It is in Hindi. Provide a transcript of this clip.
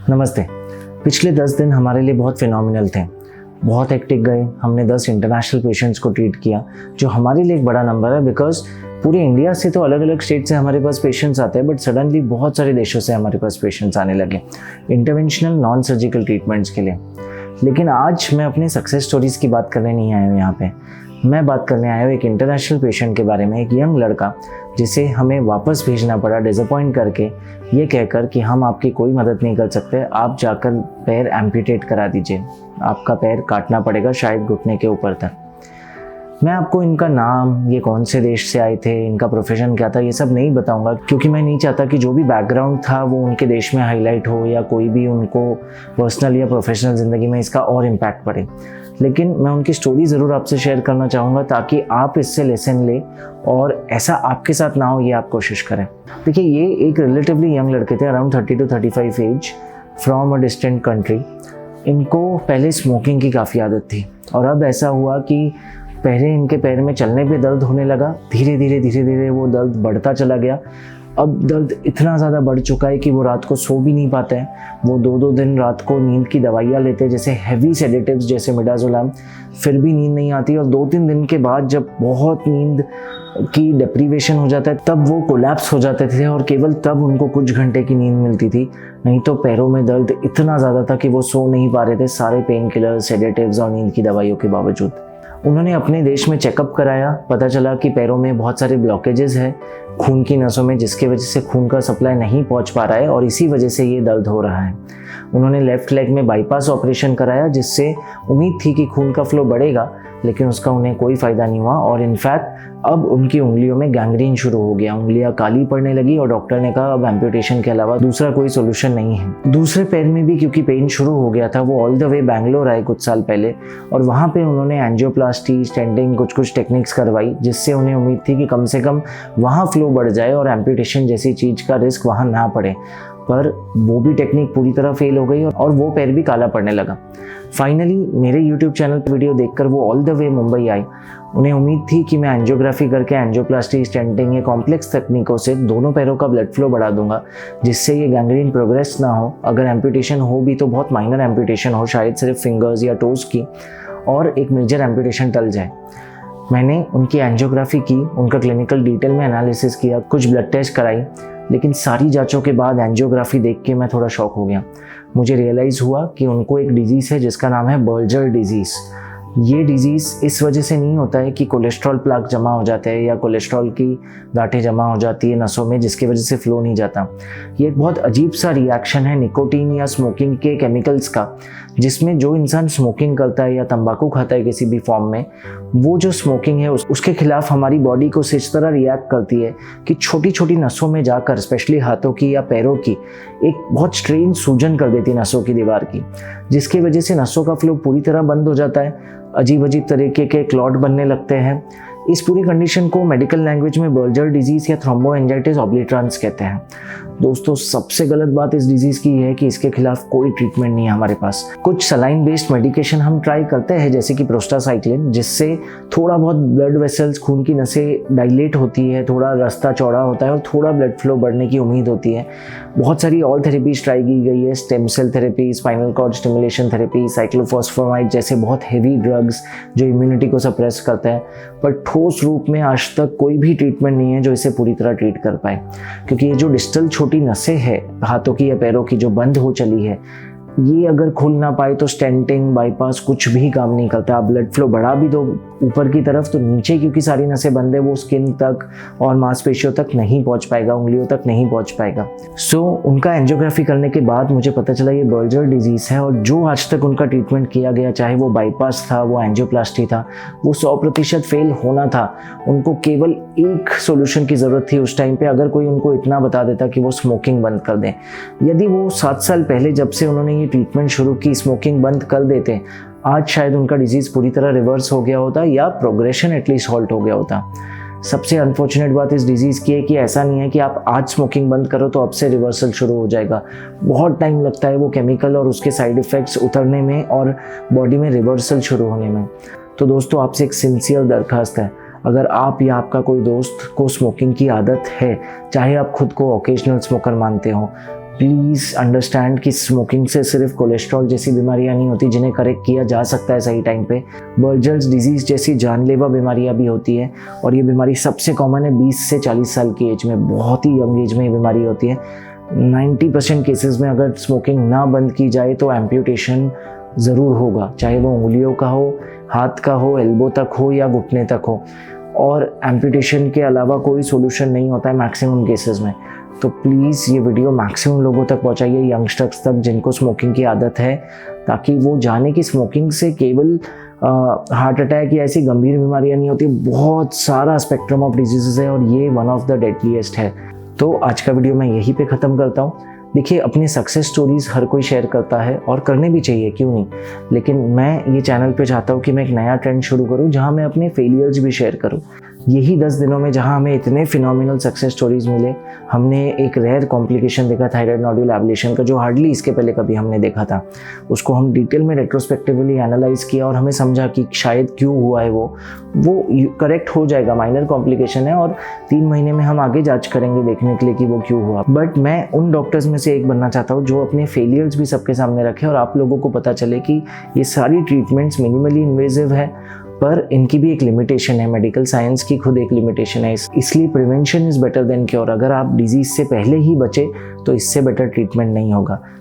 नमस्ते। पिछले 10 दिन हमारे लिए बहुत फिनोमिनल थे। बहुत हेक्टिक गए। हमने 10 इंटरनेशनल पेशेंट्स को ट्रीट किया, जो हमारे लिए एक बड़ा नंबर है बिकॉज पूरे इंडिया से तो अलग अलग स्टेट से हमारे पास पेशेंट्स आते हैं, बट सडनली बहुत सारे देशों से हमारे पास पेशेंट्स आने लगे इंटरवेंशनल नॉन सर्जिकल ट्रीटमेंट्स के लिए। लेकिन आज मैं अपनी सक्सेस स्टोरीज़ की बात करने नहीं आया हूँ यहाँ पे। मैं बात करने आया हूँ एक इंटरनेशनल पेशेंट के बारे में, एक यंग लड़का जिसे हमें वापस भेजना पड़ा डिसअपॉइंट करके, ये कहकर कि हम आपकी कोई मदद नहीं कर सकते, आप जाकर पैर एम्पुटेट करा दीजिए, आपका पैर काटना पड़ेगा शायद घुटने के ऊपर तक। मैं आपको इनका नाम, ये कौन से देश से आए थे, इनका प्रोफेशन क्या था, ये सब नहीं बताऊंगा, क्योंकि मैं नहीं चाहता कि जो भी बैकग्राउंड था वो उनके देश में हाईलाइट हो या कोई भी उनको पर्सनल या प्रोफेशनल ज़िंदगी में इसका और इम्पैक्ट पड़े। लेकिन मैं उनकी स्टोरी ज़रूर आपसे शेयर करना चाहूँगा ताकि आप इससे लेसन लें और ऐसा आपके साथ ना हो, ये आप कोशिश करें। देखिए, ये एक रिलेटिवली यंग लड़के थे, around 30 to 35 age, from a distant country. इनको पहले स्मोकिंग की काफ़ी आदत थी और अब ऐसा हुआ कि पहले इनके पैर में चलने पे दर्द होने लगा, धीरे धीरे वो दर्द बढ़ता चला गया। अब दर्द इतना ज़्यादा बढ़ चुका है कि वो रात को सो भी नहीं पाते हैं। वो 2-2 दिन रात को नींद की दवाइयाँ लेते हैं, जैसे हैवी सेडेटिव्स जैसे मिडाज़ोलैम, फिर भी नींद नहीं आती। और 2-3 दिन के बाद जब बहुत नींद की डिप्रीवेशन हो जाता है तब वो कोलैप्स हो जाते थे और केवल तब उनको कुछ घंटे की नींद मिलती थी। नहीं तो पैरों में दर्द इतना ज़्यादा था कि वो सो नहीं पा रहे थे, सारे पेन किलर, सेडेटिव्स और नींद की दवाइयों के बावजूद। उन्होंने अपने देश में चेकअप कराया, पता चला कि पैरों में बहुत सारे ब्लॉकेजेस हैं खून की नसों में, जिसके वजह से खून का सप्लाई नहीं पहुंच पा रहा है और इसी वजह से ये दर्द हो रहा है। उन्होंने लेफ्ट लेग में बाईपास ऑपरेशन कराया, जिससे उम्मीद थी कि खून का फ्लो बढ़ेगा, लेकिन उसका उन्हें कोई फ़ायदा नहीं हुआ और इनफैक्ट अब उनकी उंगलियों में गैंग्रीन शुरू हो गया, उंगलियां काली पड़ने लगी और डॉक्टर ने कहा अब एम्पुटेशन के अलावा दूसरा कोई सोल्यूशन नहीं है। दूसरे पैर में भी क्योंकि पेन शुरू हो गया था, वो ऑल द वे बैंगलोर आए कुछ साल पहले और वहाँ पे उन्होंने एंजियोप्लास्टी, स्टेंटिंग, कुछ टेक्निक्स करवाई, जिससे उन्हें उम्मीद थी कि कम से कम वहाँ फ्लो बढ़ जाए और एम्पुटेशन जैसी चीज़ का रिस्क वहाँ ना पड़े। पर वो भी टेक्निक पूरी तरह फेल हो गई और वो पैर भी काला पड़ने लगा। फाइनली मेरे YouTube चैनल पर वीडियो देखकर वो ऑल द वे मुंबई आए। उन्हें उम्मीद थी कि मैं एंजियोग्राफी करके एंजियोप्लास्टी, स्टेंटिंग या कॉम्प्लेक्स तकनीकों से दोनों पैरों का ब्लड फ्लो बढ़ा दूंगा, जिससे ये गैंग्रीन प्रोग्रेस ना हो। अगर एम्पुटेशन हो भी तो बहुत माइनर एम्पुटेशन हो, शायद सिर्फ फिंगर्स या टोज की, और एक मेजर एम्पुटेशन टल जाए। मैंने उनकी एंजियोग्राफी की, उनका क्लिनिकल डिटेल में एनालिसिस किया, कुछ ब्लड टेस्ट कराई, लेकिन सारी जांचों के बाद एंजियोग्राफी देख के मैं थोड़ा शॉक हो गया। मुझे रियलाइज़ हुआ कि उनको एक डिजीज़ है जिसका नाम है बर्जर डिजीज़। ये डिजीज़ इस वजह से नहीं होता है कि कोलेस्ट्रॉल प्लाक जमा हो जाते हैं या कोलेस्ट्रॉल की गांठें जमा हो जाती है नसों में, जिसकी वजह से फ्लो नहीं जाता। ये एक बहुत अजीब सा रिएक्शन है निकोटीन या स्मोकिंग के केमिकल्स का, जिसमें जो इंसान स्मोकिंग करता है या तंबाकू खाता है किसी भी फॉर्म में, वो जो स्मोकिंग है उसके खिलाफ हमारी बॉडी को इस तरह रिएक्ट करती है कि छोटी छोटी नसों में जाकर, स्पेशली हाथों की या पैरों की, एक बहुत स्ट्रेन सूजन कर देती है नसों की दीवार की, जिसकी वजह से नसों का फ्लो पूरी तरह बंद हो जाता है। अजीब अजीब तरीके के क्लॉट बनने लगते हैं। इस पूरी कंडीशन को मेडिकल लैंग्वेज में बर्जर डिजीज़ या थ्रोम्बोएंजाइटिस ऑब्लिटरांस कहते हैं। दोस्तों, सबसे गलत बात इस डिजीज़ की है कि इसके खिलाफ कोई ट्रीटमेंट नहीं है हमारे पास। कुछ सलाइन बेस्ड मेडिकेशन हम ट्राई करते हैं, जैसे कि प्रोस्टासाइक्लिन, जिससे थोड़ा बहुत ब्लड वेसल्स, खून की नसें डायलेट होती है, थोड़ा रास्ता चौड़ा होता है और थोड़ा ब्लड फ्लो बढ़ने की उम्मीद होती है। बहुत सारी और थेरेपीज ट्राई की गई है, stem cell therapy, spinal cord stimulation therapy, cyclophosphamide जैसे बहुत हेवी ड्रग्स जो इम्यूनिटी को सप्रेस करते हैं, पर ठोस रूप में आज तक कोई भी ट्रीटमेंट नहीं है जो इसे पूरी तरह ट्रीट कर पाए। क्योंकि ये जो डिस्टल छोटी नसें हैं हाथों की या पैरों की जो बंद हो चली है, ये अगर खुल ना पाए तो स्टेंटिंग, बाईपास कुछ भी काम नहीं करता। आप ब्लड फ्लो बढ़ा भी दो ऊपर की तरफ तो नीचे क्योंकि सारी नसें बंद है, वो स्किन तक और मांसपेशियों तक नहीं पहुंच पाएगा, उंगलियों तक नहीं पहुंच पाएगा। उनका एंजियोग्राफी करने के बाद मुझे पता चला ये बर्जर डिजीज़ है और जो आज तक उनका ट्रीटमेंट किया गया, चाहे वो बाईपास था, वो एंजियोप्लास्टी था, वो 100% फेल होना था। उनको केवल एक सोल्यूशन की ज़रूरत थी उस टाइम पे, अगर कोई उनको इतना बता देता कि वो स्मोकिंग बंद कर दें। यदि वो 7 साल पहले जब से उन्होंने ये ट्रीटमेंट शुरू की स्मोकिंग बंद कर देते, आज शायद उनका डिजीज़ पूरी तरह रिवर्स हो गया होता या प्रोग्रेशन एटलीस्ट हॉल्ट हो गया होता। सबसे अनफॉर्चुनेट बात इस डिजीज़ की है कि ऐसा नहीं है कि आप आज स्मोकिंग बंद करो तो अब से रिवर्सल शुरू हो जाएगा। बहुत टाइम लगता है वो केमिकल और उसके साइड इफ़ेक्ट्स उतरने में और बॉडी में रिवर्सल शुरू होने में। तो दोस्तों, आपसे एक सिंसियर दरखास्त है, अगर आप या आपका कोई दोस्त को स्मोकिंग की आदत है, चाहे आप खुद को ओकेजनल स्मोकर मानते हो, प्लीज़ अंडरस्टैंड कि स्मोकिंग से सिर्फ कोलेस्ट्रॉल जैसी बीमारियां नहीं होती जिन्हें करेक्ट किया जा सकता है सही टाइम पे। बर्जर्स डिजीज़ जैसी जानलेवा बीमारियां भी होती है और ये बीमारी सबसे कॉमन है 20 से 40 साल की एज में, बहुत ही यंग एज में ये बीमारी होती है। 90% केसेस में अगर स्मोकिंग ना बंद की जाए तो एम्प्यूटेशन ज़रूर होगा, चाहे वो उंगलियों का हो, हाथ का हो, एल्बो तक हो या घुटने तक हो। और एम्प्यूटेशन के अलावा कोई सोल्यूशन नहीं होता है मैक्सिमम केसेस में। तो प्लीज़ ये वीडियो मैक्सिमम लोगों तक पहुंचाइए, यंगस्टर्स तक जिनको स्मोकिंग की आदत है, ताकि वो जाने कि स्मोकिंग से केवल हार्ट अटैक या ऐसी गंभीर बीमारियां नहीं होती, बहुत सारा स्पेक्ट्रम ऑफ डिजीज़ है और ये वन ऑफ द डेडलीस्ट है। तो आज का वीडियो मैं यहीं पे ख़त्म करता हूँ। देखिए, अपनी सक्सेस स्टोरीज़ हर कोई शेयर करता है और करने भी चाहिए, क्यों नहीं, लेकिन मैं ये चैनल पे चाहता हूँ कि मैं एक नया ट्रेंड शुरू करूँ जहाँ मैं अपने फेलियर्स भी शेयर करूँ। यही 10 दिनों में जहाँ हमें इतने फिनोमिनल सक्सेस स्टोरीज़ मिले, हमने एक रेयर कॉम्प्लिकेशन देखा थायराइड नोड्यूल एब्लेशन का, जो हार्डली इसके पहले कभी हमने देखा था। उसको हम डिटेल में रेट्रोस्पेक्टिवली एनालाइज किया और हमें समझा कि शायद क्यों हुआ है, वो करेक्ट हो जाएगा, माइनर कॉम्प्लिकेशन है और 3 महीने में हम आगे जांच करेंगे देखने के लिए कि वो क्यों हुआ। बट मैं उन डॉक्टर्स में से एक बनना चाहता हूँ जो अपने फेलियर्स भी सबके सामने रखे और आप लोगों को पता चले कि ये सारी ट्रीटमेंट्स मिनिमली इन्वेजिव है, पर इनकी भी एक लिमिटेशन है। मेडिकल साइंस की खुद एक लिमिटेशन है, इसलिए prevention is better than cure. अगर आप डिजीज़ से पहले ही बचे तो इससे बेटर ट्रीटमेंट नहीं होगा।